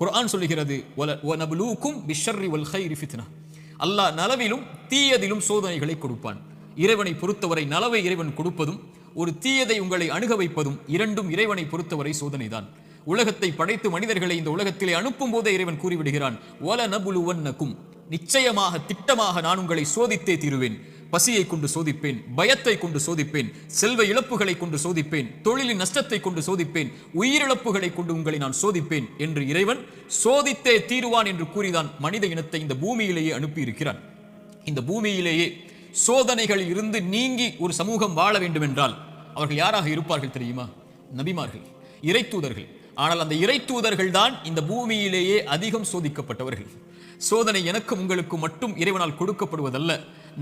குர்ஆன் சொல்லுகிறது வனப்லூக்கும் பிஷ்ஷர்ரி வல் கைரி ஃபித்னா. அல்லாஹ் நலவிலும் தீயதிலும் சோதனைகளை கொடுப்பான். இறைவனை பொறுத்தவரை நலவை இறைவன் கொடுப்பதும் ஒரு தீயதை உங்களை அணுக வைப்பதும் இரண்டும் இறைவனை பொறுத்தவரை சோதனைதான். உலகத்தை படைத்து மனிதர்களை இந்த உலகத்திலே அனுப்பும் போதே இறைவன் கூறிவிடுகிறான், வலனபுலுவன்னக்கும், நிச்சயமாக திட்டமாக நான் உங்களை சோதித்தே தீருவேன். பசியை கொண்டு சோதிப்பேன், பயத்தை கொண்டு சோதிப்பேன், செல்வ இழப்புகளை கொண்டு சோதிப்பேன், தொழிலின் நஷ்டத்தை கொண்டு சோதிப்பேன், உயிரிழப்புகளை கொண்டு உங்களை நான் சோதிப்பேன் என்று இறைவன் சோதித்தே தீருவான் என்று கூறிதான் மனித இனத்தை இந்த பூமியிலேயே அனுப்பி இருக்கிறான். இந்த பூமியிலேயே சோதனைகளில் இருந்து நீங்கி ஒரு சமூகம் வாழ வேண்டும் என்றால் அவர்கள் யாராக இருப்பார்கள் தெரியுமா? நபிமார்கள், இறை தூதர்கள். ஆனால் அந்த இறை தூதர்கள் தான் இந்த பூமியிலேயே அதிகம் சோதிக்கப்பட்டவர்கள். சோதனை எனக்கும் உங்களுக்கு மட்டும் இறைவனால் கொடுக்கப்படுவதல்ல,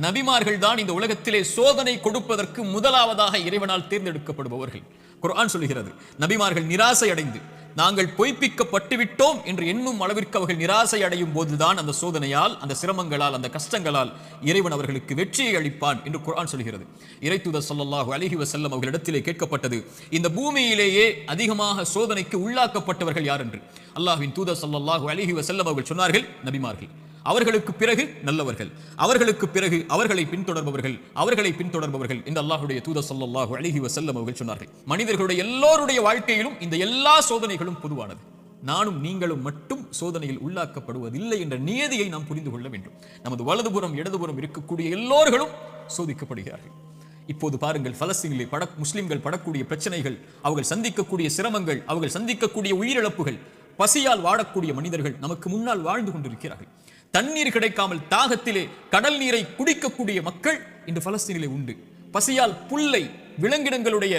நபிமார்கள் தான் இந்த உலகத்திலே சோதனை கொடுப்பதற்கு முதலாவதாக இறைவனால் தேர்ந்தெடுக்கப்படுபவர்கள். குர்ஆன் சொல்கிறது, நபிமார்கள் நிராசை அடைந்து நாங்கள் பொய்ப்பிக்கப்பட்டு விட்டோம் என்று எண்ணும் அளவிற்கு அவர்கள் நிராசை அடையும் போதுதான் அந்த சோதனையால், அந்த சிரமங்களால், அந்த கஷ்டங்களால் இறைவன் அவர்களுக்கு வெற்றியை அளிப்பான் என்று குர்ஆன் சொல்கிறது. இறை தூதர் ஸல்லல்லாஹு அலைஹி வஸல்லம் அவர்களிடத்திலே கேட்கப்பட்டது, இந்த பூமியிலேயே அதிகமாக சோதனைக்கு உள்ளாக்கப்பட்டவர்கள் யார் என்று. அல்லாஹ்வின் தூதர் ஸல்லல்லாஹு அலைஹி வஸல்லம் அவர்கள் சொன்னார்கள், நபிமார்கள். அவர்களுக்கு பிறகு நல்லவர்கள், அவர்களுக்கு பிறகு அவர்களை பின்தொடர்பவர்கள் என்று அல்லாஹ்வுடைய தூதர் ஸல்லல்லாஹு அலைஹி வஸல்லம் அவர்கள் சொன்னார்கள். மனிதர்களுடைய எல்லோருடைய வாழ்க்கையிலும் இந்த எல்லா சோதனைகளும் பொதுவானது. நானும் நீங்களும் மட்டும் சோதனையில் உள்ளாக்கப்படுவதில்லை என்ற நியதியை நாம் புரிந்து கொள்ள வேண்டும். நமது வலதுபுறம் இடதுபுறம் இருக்கக்கூடிய எல்லோர்களும் சோதிக்கப்படுகிறார்கள். இப்போது பாருங்கள், பலஸ்தீனிலே முஸ்லிம்கள் படக்கூடிய பிரச்சனைகள், அவர்கள் சந்திக்கக்கூடிய சிரமங்கள், அவர்கள் சந்திக்கக்கூடிய உயிரிழப்புகள், பசியால் வாழக்கூடிய மனிதர்கள் நமக்கு முன்னால் வாழ்ந்து கொண்டிருக்கிறார்கள். தண்ணீர் கிடைக்காமல் தாகத்திலே கடல் நீரை குடிக்கக்கூடிய மக்கள் இன்று பலஸ்தீனிலே உண்டு. பசியால் புல்லை, விலங்கினங்களுடைய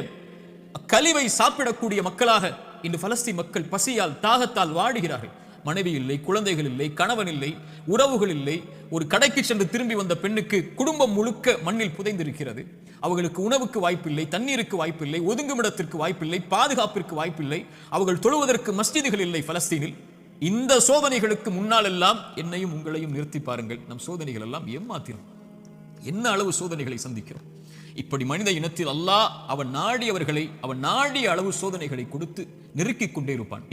கழிவை சாப்பிடக்கூடிய மக்களாக இன்று பலஸ்தீன் மக்கள் பசியால் தாகத்தால் வாடுகிறார்கள். மனைவி இல்லை, குழந்தைகள் இல்லை, கணவன் இல்லை, உறவுகள் இல்லை. ஒரு கடைக்கு சென்று திரும்பி வந்த பெண்ணுக்கு குடும்பம் முழுக்க மண்ணில் புதைந்திருக்கிறது. அவர்களுக்கு உணவுக்கு வாய்ப்பில்லை, தண்ணீருக்கு வாய்ப்பில்லை, ஒதுங்குமிடத்திற்கு வாய்ப்பில்லை, பாதுகாப்பிற்கு வாய்ப்பில்லை. அவர்கள் தொழுவதற்கு மஸ்ஜிதுகள் இல்லை பலஸ்தீனில். இந்த சோதனைகளுக்கு முன்னால் எல்லாம் என்னையும் உங்களையும் நிறுத்தி பாருங்கள், நம் சோதனைகள் எல்லாம் ஏமாத்திரும். என்ன அளவு சோதனைகளை சந்திக்கிறோம். இப்படி மனித இனத்தில் அல்லாஹ் அவன் நாடியவர்களை அவன் நாடிய அளவு சோதனைகளை கொடுத்து நெருக்கிக் கொண்டே இருப்பான்.